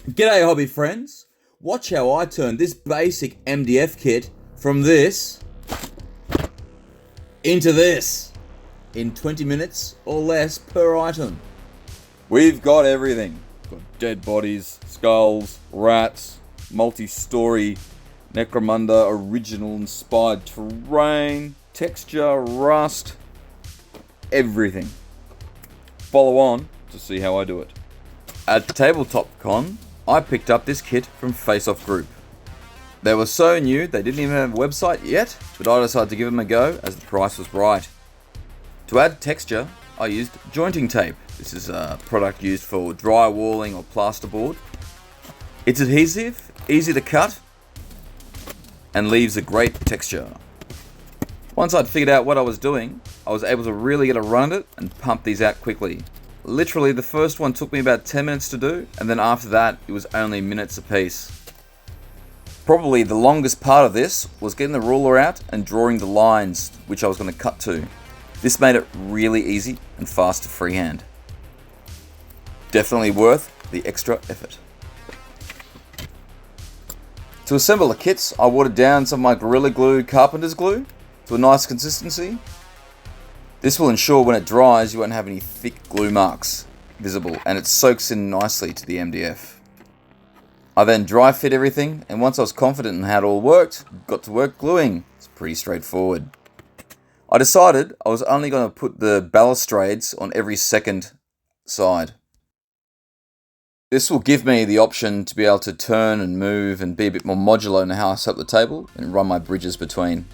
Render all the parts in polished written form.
G'day hobby friends, watch how I turn this basic MDF kit from this into this in 20 minutes or less per item. We've got everything. We've got dead bodies, skulls, rats, multi-story Necromunda original inspired terrain, texture, rust, everything. Follow on to see how I do it. At Tabletop Con, I picked up this kit from Face Off Group. They were so new they didn't even have a website yet, but I decided to give them a go as the price was right. To add texture, I used jointing tape. This is a product used for drywalling or plasterboard. It's adhesive, easy to cut, and leaves a great texture. Once I'd figured out what I was doing, I was able to really get a run at it and pump these out quickly. Literally, the first one took me about 10 minutes to do, and then after that, it was only minutes a piece. Probably the longest part of this was getting the ruler out and drawing the lines which I was going to cut to. This made it really easy and fast to freehand. Definitely worth the extra effort. To assemble the kits, I watered down some of my Gorilla Glue carpenter's glue to a nice consistency. This will ensure when it dries you won't have any thick glue marks visible, and it soaks in nicely to the MDF. I then dry fit everything, and once I was confident in how it all worked, got to work gluing. It's pretty straightforward. I decided I was only going to put the balustrades on every second side. This will give me the option to be able to turn and move and be a bit more modular in how I set up the table and run my bridges between.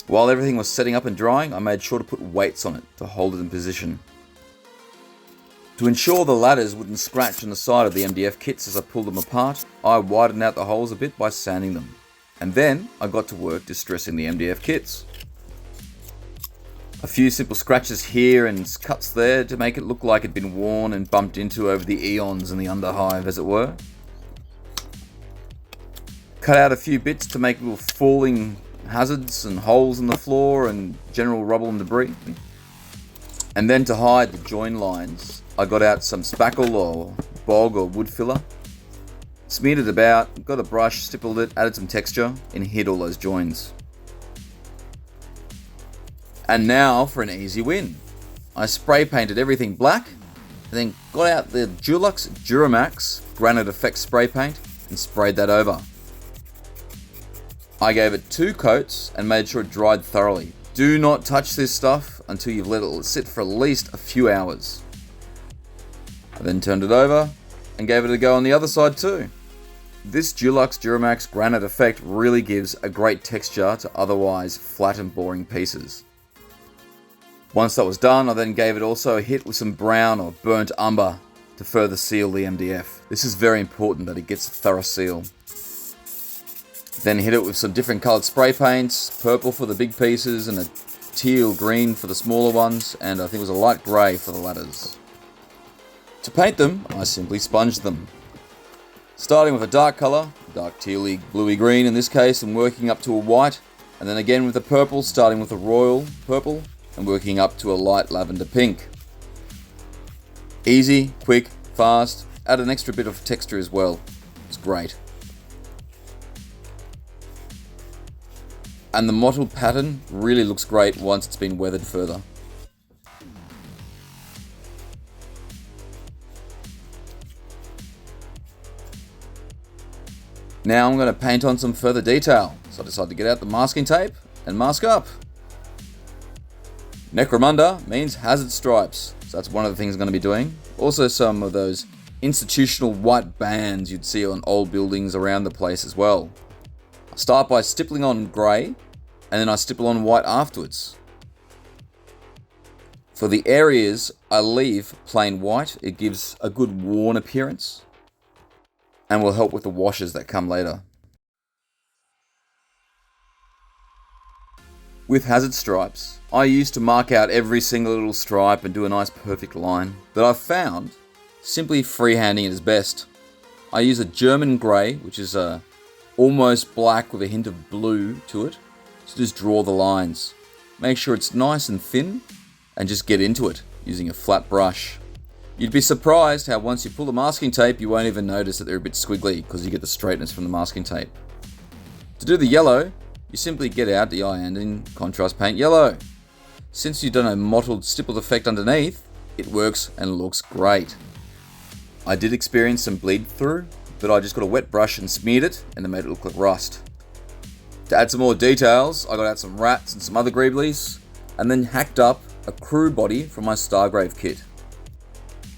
While everything was setting up and drying, I made sure to put weights on it to hold it in position. To ensure the ladders wouldn't scratch on the side of the MDF kits as I pulled them apart, I widened out the holes a bit by sanding them. And then I got to work distressing the MDF kits. A few simple scratches here and cuts there to make it look like it'd been worn and bumped into over the eons in the underhive, as it were. Cut out a few bits to make little falling hazards and holes in the floor and general rubble and debris. And then to hide the join lines, I got out some spackle or bog or wood filler, smeared it about, got a brush, stippled it, added some texture, and hid all those joins. And now for an easy win. I spray painted everything black, and then got out the Dulux Duramax granite effect spray paint and sprayed that over. I gave it 2 coats and made sure it dried thoroughly. Do not touch this stuff until you've let it sit for at least a few hours. I then turned it over and gave it a go on the other side too. This Dulux Duramax granite effect really gives a great texture to otherwise flat and boring pieces. Once that was done, I then gave it also a hit with some brown or burnt umber to further seal the MDF. This is very important that it gets a thorough seal. Then hit it with some different coloured spray paints, purple for the big pieces and a teal green for the smaller ones, and I think it was a light grey for the ladders. To paint them, I simply sponged them. Starting with a dark colour, dark tealy, bluey green in this case, and working up to a white, and then again with the purple, starting with a royal purple, and working up to a light lavender pink. Easy, quick, fast, add an extra bit of texture as well. It's great. And the mottled pattern really looks great once it's been weathered further. Now I'm going to paint on some further detail, so I decided to get out the masking tape and mask up. Necromunda means hazard stripes, so that's one of the things I'm going to be doing. Also some of those institutional white bands you'd see on old buildings around the place as well. I start by stippling on grey, and then I stipple on white afterwards. For the areas I leave plain white, it gives a good worn appearance and will help with the washes that come later. With hazard stripes, I used to mark out every single little stripe and do a nice perfect line, but I've found simply freehanding it is best. I use a German grey, which is almost black with a hint of blue to it, to just draw the lines. Make sure it's nice and thin and just get into it using a flat brush. You'd be surprised how once you pull the masking tape, you won't even notice that they're a bit squiggly because you get the straightness from the masking tape. To do the yellow, you simply get out the in contrast paint yellow. Since you've done a mottled stippled effect underneath, it works and looks great. I did experience some bleed through, but I just got a wet brush and smeared it, and it made it look like rust. To add some more details, I got out some rats and some other greeblies, and then hacked up a crew body from my stargrave kit.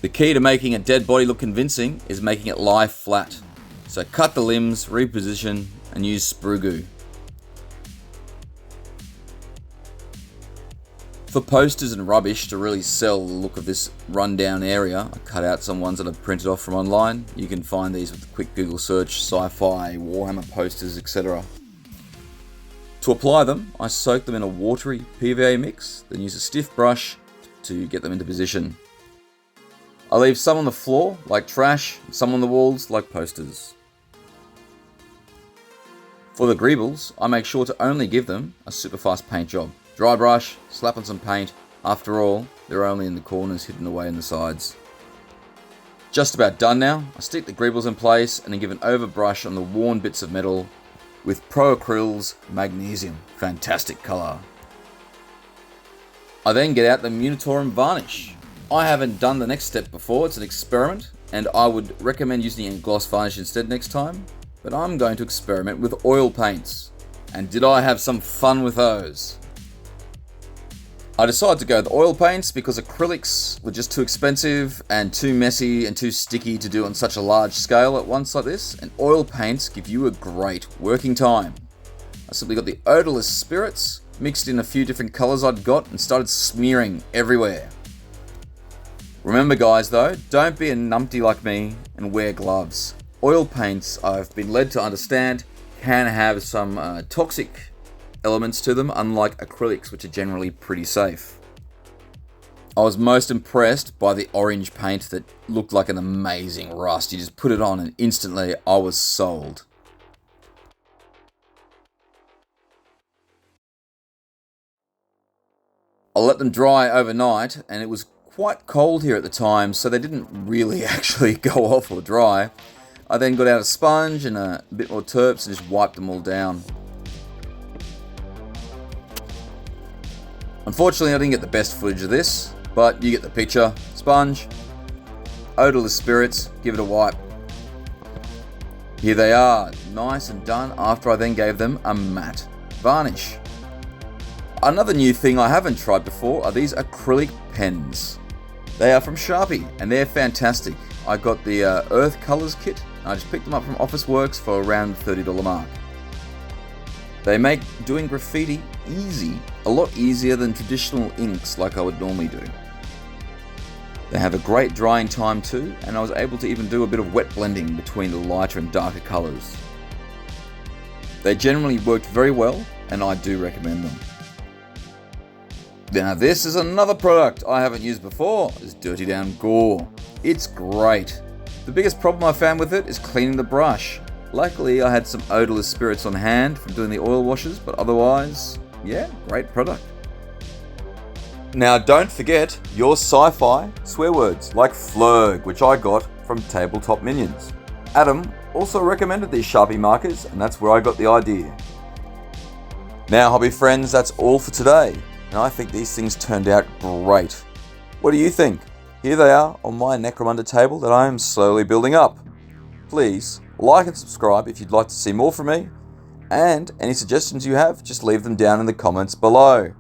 The key to making a dead body look convincing is making it lie flat. So cut the limbs, reposition, and use sprue goo. For posters and rubbish to really sell the look of this rundown area, I cut out some ones that I've printed off from online. You can find these with a quick Google search, sci-fi, warhammer posters, etc. To apply them, I soak them in a watery PVA mix, then use a stiff brush to get them into position. I leave some on the floor, like trash, and some on the walls, like posters. For the greebles, I make sure to only give them a super fast paint job. Dry brush, slap on some paint. After all, they're only in the corners hidden away in the sides. Just about done now. I stick the greebles in place and then give an overbrush on the worn bits of metal with Pro Acryls Magnesium. Fantastic colour. I then get out the Munitorum varnish. I haven't done the next step before, it's an experiment, and I would recommend using a gloss varnish instead next time, but I'm going to experiment with oil paints. And did I have some fun with those? I decided to go with oil paints because acrylics were just too expensive and too messy and too sticky to do on such a large scale at once like this, and oil paints give you a great working time. I simply got the odorless spirits, mixed in a few different colours I'd got, and started smearing everywhere. Remember guys though, don't be a numpty like me and wear gloves. Oil paints, I've been led to understand, can have some toxic elements to them, unlike acrylics, which are generally pretty safe. I was most impressed by the orange paint that looked like an amazing rust. You just put it on and instantly I was sold. I let them dry overnight, and it was quite cold here at the time, so they didn't really actually go off or dry. I then got out a sponge and a bit more terps and just wiped them all down. Unfortunately, I didn't get the best footage of this, but you get the picture. Sponge, odorless spirits, give it a wipe. Here they are, nice and done, after I then gave them a matte varnish. Another new thing I haven't tried before are these acrylic pens. They are from Sharpie, and they're fantastic. I got the Earth Colors kit, and I just picked them up from Office Works for around the $30 mark. They make doing graffiti easy, a lot easier than traditional inks like I would normally do. They have a great drying time too, and I was able to even do a bit of wet blending between the lighter and darker colours. They generally worked very well, and I do recommend them. Now this is another product I haven't used before, is Dirty Down Gore. It's great. The biggest problem I found with it is cleaning the brush. Luckily I had some odorless spirits on hand from doing the oil washes, but otherwise, yeah, great product. Now don't forget your sci-fi swear words like flurg, which I got from Tabletop Minions. Adam also recommended these Sharpie markers, and that's where I got the idea. Now hobby friends, that's all for today. And I think these things turned out great. What do you think? Here they are on my Necromunda table that I am slowly building up. Please like and subscribe if you'd like to see more from me, and any suggestions you have, just leave them down in the comments below.